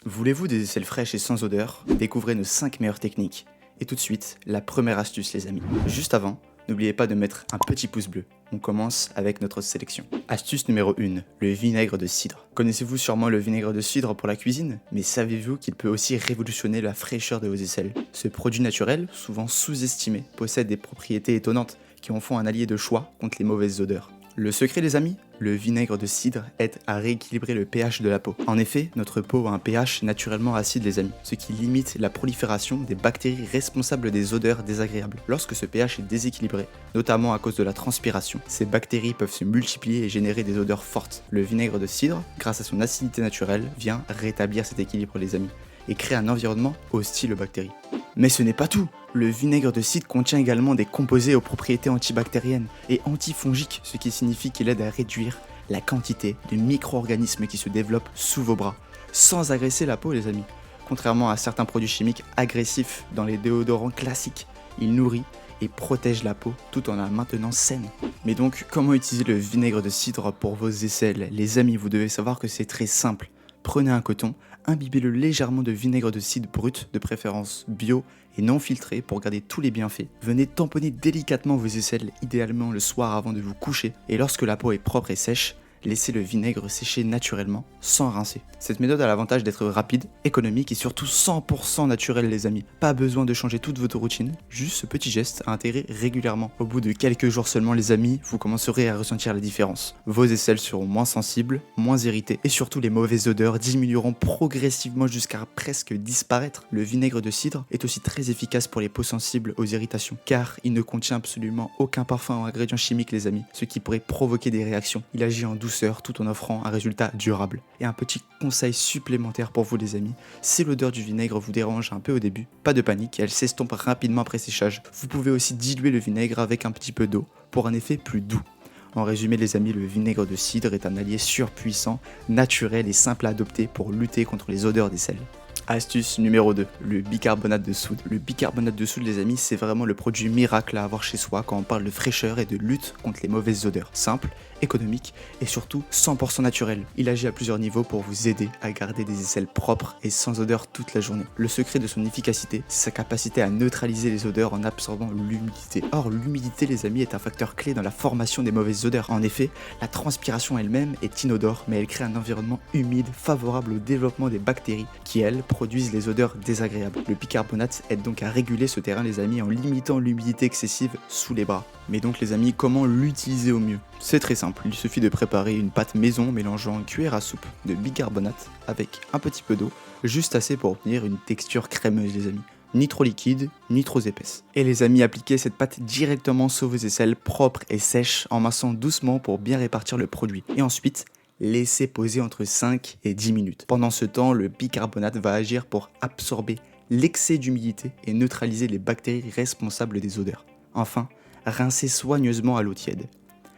Voulez-vous des aisselles fraîches et sans odeur? Découvrez nos 5 meilleures techniques. Et tout de suite, la première astuce les amis. Juste avant, n'oubliez pas de mettre un petit pouce bleu. On commence avec notre sélection. Astuce numéro 1, le vinaigre de cidre. Connaissez-vous sûrement le vinaigre de cidre pour la cuisine? Mais savez-vous qu'il peut aussi révolutionner la fraîcheur de vos aisselles? Ce produit naturel, souvent sous-estimé, possède des propriétés étonnantes qui en font un allié de choix contre les mauvaises odeurs. Le secret les amis? Le vinaigre de cidre aide à rééquilibrer le pH de la peau. En effet, notre peau a un pH naturellement acide les amis, ce qui limite la prolifération des bactéries responsables des odeurs désagréables. Lorsque ce pH est déséquilibré, notamment à cause de la transpiration, ces bactéries peuvent se multiplier et générer des odeurs fortes. Le vinaigre de cidre, grâce à son acidité naturelle, vient rétablir cet équilibre les amis, et crée un environnement hostile aux bactéries. Mais ce n'est pas tout! Le vinaigre de cidre contient également des composés aux propriétés antibactériennes et antifongiques, ce qui signifie qu'il aide à réduire la quantité de micro-organismes qui se développent sous vos bras, sans agresser la peau les amis. Contrairement à certains produits chimiques agressifs dans les déodorants classiques, il nourrit et protège la peau tout en la maintenant saine. Mais donc, comment utiliser le vinaigre de cidre pour vos aisselles? Les amis, vous devez savoir que c'est très simple. Prenez un coton, imbibez-le légèrement de vinaigre de cidre brut, de préférence bio et non filtré pour garder tous les bienfaits. Venez tamponner délicatement vos aisselles, idéalement le soir avant de vous coucher, et lorsque la peau est propre et sèche, laissez le vinaigre sécher naturellement, sans rincer. Cette méthode a l'avantage d'être rapide, économique et surtout 100% naturelle les amis. Pas besoin de changer toute votre routine, juste ce petit geste à intégrer régulièrement. Au bout de quelques jours seulement les amis, vous commencerez à ressentir la différence. Vos aisselles seront moins sensibles, moins irritées et surtout les mauvaises odeurs diminueront progressivement jusqu'à presque disparaître. Le vinaigre de cidre est aussi très efficace pour les peaux sensibles aux irritations, car il ne contient absolument aucun parfum ou ingrédient chimique les amis, ce qui pourrait provoquer des réactions. Il agit en douceur tout en offrant un résultat durable. Et un petit conseil supplémentaire pour vous les amis, si l'odeur du vinaigre vous dérange un peu au début, pas de panique, elle s'estompe rapidement après séchage. Vous pouvez aussi diluer le vinaigre avec un petit peu d'eau pour un effet plus doux. En résumé les amis, le vinaigre de cidre est un allié surpuissant, naturel et simple à adopter pour lutter contre les odeurs d'aisselle. Astuce numéro 2, le bicarbonate de soude. Le bicarbonate de soude les amis, c'est vraiment le produit miracle à avoir chez soi quand on parle de fraîcheur et de lutte contre les mauvaises odeurs. Simple, économique et surtout 100% naturel. Il agit à plusieurs niveaux pour vous aider à garder des aisselles propres et sans odeur toute la journée. Le secret de son efficacité, c'est sa capacité à neutraliser les odeurs en absorbant l'humidité. Or, l'humidité les amis est un facteur clé dans la formation des mauvaises odeurs. En effet, la transpiration elle-même est inodore, mais elle crée un environnement humide favorable au développement des bactéries qui, elles, produisent les odeurs désagréables. Le bicarbonate aide donc à réguler ce terrain les amis en limitant l'humidité excessive sous les bras. Mais donc les amis, comment l'utiliser au mieux? C'est très simple, il suffit de préparer une pâte maison mélangeant une cuillère à soupe de bicarbonate avec un petit peu d'eau, juste assez pour obtenir une texture crémeuse les amis. Ni trop liquide, ni trop épaisse. Et les amis, appliquez cette pâte directement sur vos aisselles propres et sèches en massant doucement pour bien répartir le produit. Et ensuite, laissez poser entre 5 et 10 minutes. Pendant ce temps, le bicarbonate va agir pour absorber l'excès d'humidité et neutraliser les bactéries responsables des odeurs. Enfin, rincez soigneusement à l'eau tiède.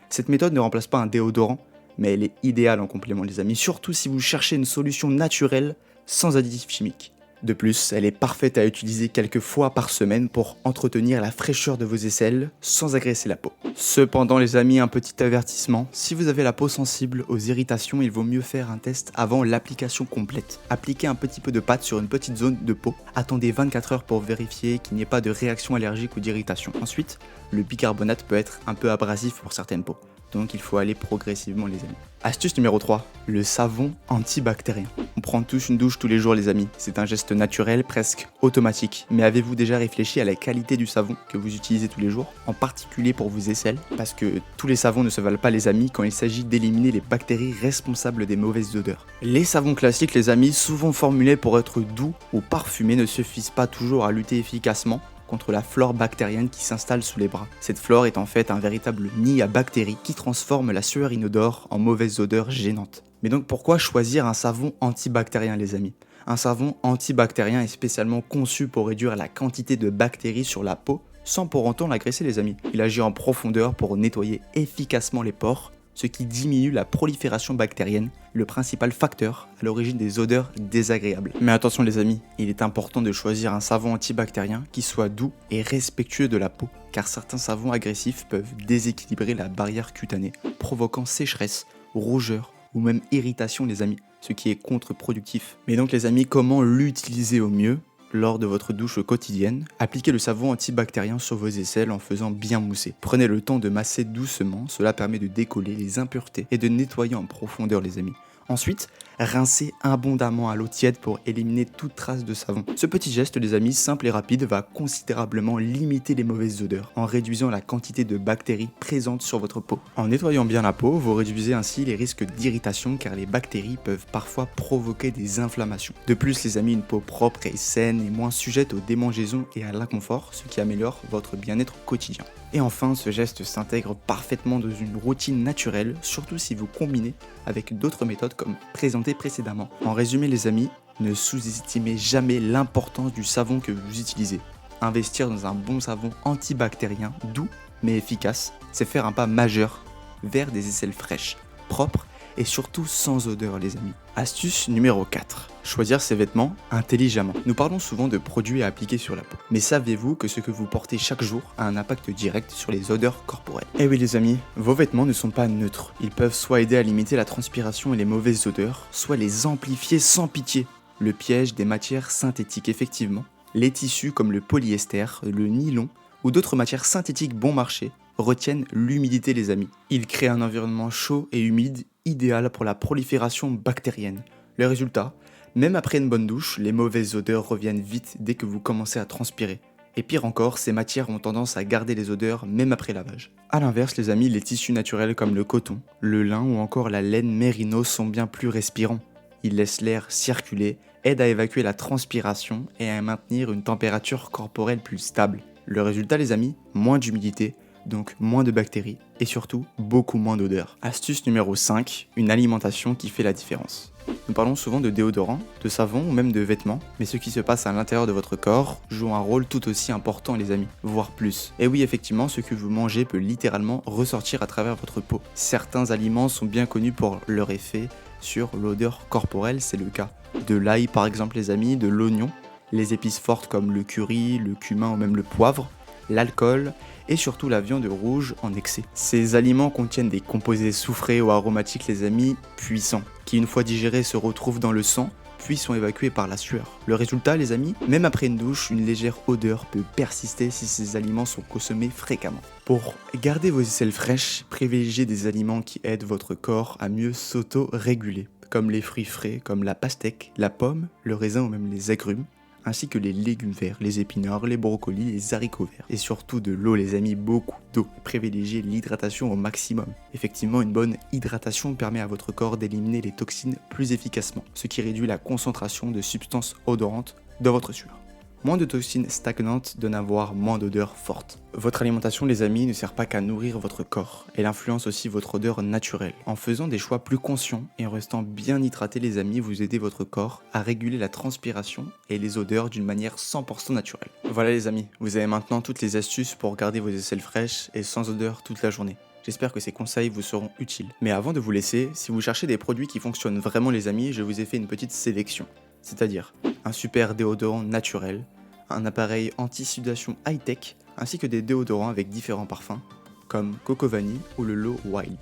Cette méthode ne remplace pas un déodorant, mais elle est idéale en complément les amis, surtout si vous cherchez une solution naturelle sans additifs chimiques. De plus, elle est parfaite à utiliser quelques fois par semaine pour entretenir la fraîcheur de vos aisselles sans agresser la peau. Cependant les amis, un petit avertissement, si vous avez la peau sensible aux irritations, il vaut mieux faire un test avant l'application complète. Appliquez un petit peu de pâte sur une petite zone de peau, attendez 24 heures pour vérifier qu'il n'y ait pas de réaction allergique ou d'irritation. Ensuite, le bicarbonate peut être un peu abrasif pour certaines peaux. Donc il faut aller progressivement les amis. Astuce numéro 3, le savon antibactérien. On prend tous une douche tous les jours les amis, c'est un geste naturel presque automatique. Mais avez-vous déjà réfléchi à la qualité du savon que vous utilisez tous les jours? En particulier pour vos aisselles, parce que tous les savons ne se valent pas les amis quand il s'agit d'éliminer les bactéries responsables des mauvaises odeurs. Les savons classiques les amis, souvent formulés pour être doux ou parfumés, ne suffisent pas toujours à lutter efficacement contre la flore bactérienne qui s'installe sous les bras. Cette flore est en fait un véritable nid à bactéries qui transforme la sueur inodore en mauvaise odeur gênante. Mais donc pourquoi choisir un savon antibactérien les amis? Un savon antibactérien est spécialement conçu pour réduire la quantité de bactéries sur la peau sans pour autant l'agresser les amis. Il agit en profondeur pour nettoyer efficacement les pores, ce qui diminue la prolifération bactérienne, le principal facteur à l'origine des odeurs désagréables. Mais attention les amis, il est important de choisir un savon antibactérien qui soit doux et respectueux de la peau, car certains savons agressifs peuvent déséquilibrer la barrière cutanée, provoquant sécheresse, rougeur ou même irritation les amis, ce qui est contre-productif. Mais donc les amis, comment l'utiliser au mieux? Lors de votre douche quotidienne, appliquez le savon antibactérien sur vos aisselles en faisant bien mousser. Prenez le temps de masser doucement, cela permet de décoller les impuretés et de nettoyer en profondeur les amis. Ensuite, rincez abondamment à l'eau tiède pour éliminer toute trace de savon. Ce petit geste, les amis, simple et rapide, va considérablement limiter les mauvaises odeurs en réduisant la quantité de bactéries présentes sur votre peau. En nettoyant bien la peau, vous réduisez ainsi les risques d'irritation car les bactéries peuvent parfois provoquer des inflammations. De plus, les amis, une peau propre et saine est moins sujette aux démangeaisons et à l'inconfort, ce qui améliore votre bien-être quotidien. Et enfin, ce geste s'intègre parfaitement dans une routine naturelle, surtout si vous combinez avec d'autres méthodes comme présentées précédemment. En résumé les amis, ne sous-estimez jamais l'importance du savon que vous utilisez. Investir dans un bon savon antibactérien, doux mais efficace, c'est faire un pas majeur vers des aisselles fraîches, propres et surtout sans odeur les amis. Astuce numéro 4. Choisir ses vêtements intelligemment. Nous parlons souvent de produits à appliquer sur la peau. Mais savez-vous que ce que vous portez chaque jour a un impact direct sur les odeurs corporelles? Eh oui les amis, vos vêtements ne sont pas neutres. Ils peuvent soit aider à limiter la transpiration et les mauvaises odeurs, soit les amplifier sans pitié. Le piège des matières synthétiques effectivement. Les tissus comme le polyester, le nylon ou d'autres matières synthétiques bon marché retiennent l'humidité les amis. Ils créent un environnement chaud et humide idéal pour la prolifération bactérienne. Le résultat, même après une bonne douche, les mauvaises odeurs reviennent vite dès que vous commencez à transpirer. Et pire encore, ces matières ont tendance à garder les odeurs même après lavage. A l'inverse les amis, les tissus naturels comme le coton, le lin ou encore la laine mérino sont bien plus respirants. Ils laissent l'air circuler, aident à évacuer la transpiration et à maintenir une température corporelle plus stable. Le résultat les amis, moins d'humidité, donc moins de bactéries et surtout beaucoup moins d'odeur. Astuce numéro 5, une alimentation qui fait la différence. Nous parlons souvent de déodorant, de savon ou même de vêtements, mais ce qui se passe à l'intérieur de votre corps joue un rôle tout aussi important les amis, voire plus. Et oui effectivement, ce que vous mangez peut littéralement ressortir à travers votre peau. Certains aliments sont bien connus pour leur effet sur l'odeur corporelle, c'est le cas de l'ail par exemple les amis, de l'oignon, les épices fortes comme le curry, le cumin ou même le poivre, l'alcool et surtout la viande rouge en excès. Ces aliments contiennent des composés soufrés ou aromatiques les amis, puissants, qui une fois digérés se retrouvent dans le sang, puis sont évacués par la sueur. Le résultat les amis, même après une douche, une légère odeur peut persister si ces aliments sont consommés fréquemment. Pour garder vos aisselles fraîches, privilégiez des aliments qui aident votre corps à mieux s'auto-réguler, comme les fruits frais, comme la pastèque, la pomme, le raisin ou même les agrumes, ainsi que les légumes verts, les épinards, les brocolis, les haricots verts. Et surtout de l'eau les amis, beaucoup d'eau. Privilégiez l'hydratation au maximum. Effectivement, une bonne hydratation permet à votre corps d'éliminer les toxines plus efficacement, ce qui réduit la concentration de substances odorantes dans votre sueur. Moins de toxines stagnantes donne à voir moins d'odeurs fortes. Votre alimentation les amis ne sert pas qu'à nourrir votre corps, elle influence aussi votre odeur naturelle. En faisant des choix plus conscients et en restant bien hydraté les amis, vous aidez votre corps à réguler la transpiration et les odeurs d'une manière 100% naturelle. Voilà les amis, vous avez maintenant toutes les astuces pour garder vos aisselles fraîches et sans odeur toute la journée. J'espère que ces conseils vous seront utiles. Mais avant de vous laisser, si vous cherchez des produits qui fonctionnent vraiment les amis, je vous ai fait une petite sélection. C'est-à-dire un super déodorant naturel, un appareil anti-sudation high-tech, ainsi que des déodorants avec différents parfums, comme Coco Vanille ou le Low Wild.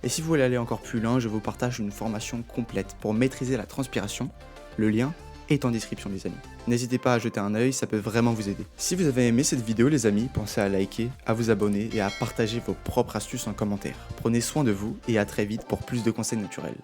Et si vous voulez aller encore plus loin, je vous partage une formation complète pour maîtriser la transpiration. Le lien est en description les amis. N'hésitez pas à jeter un œil, ça peut vraiment vous aider. Si vous avez aimé cette vidéo les amis, pensez à liker, à vous abonner et à partager vos propres astuces en commentaire. Prenez soin de vous et à très vite pour plus de conseils naturels.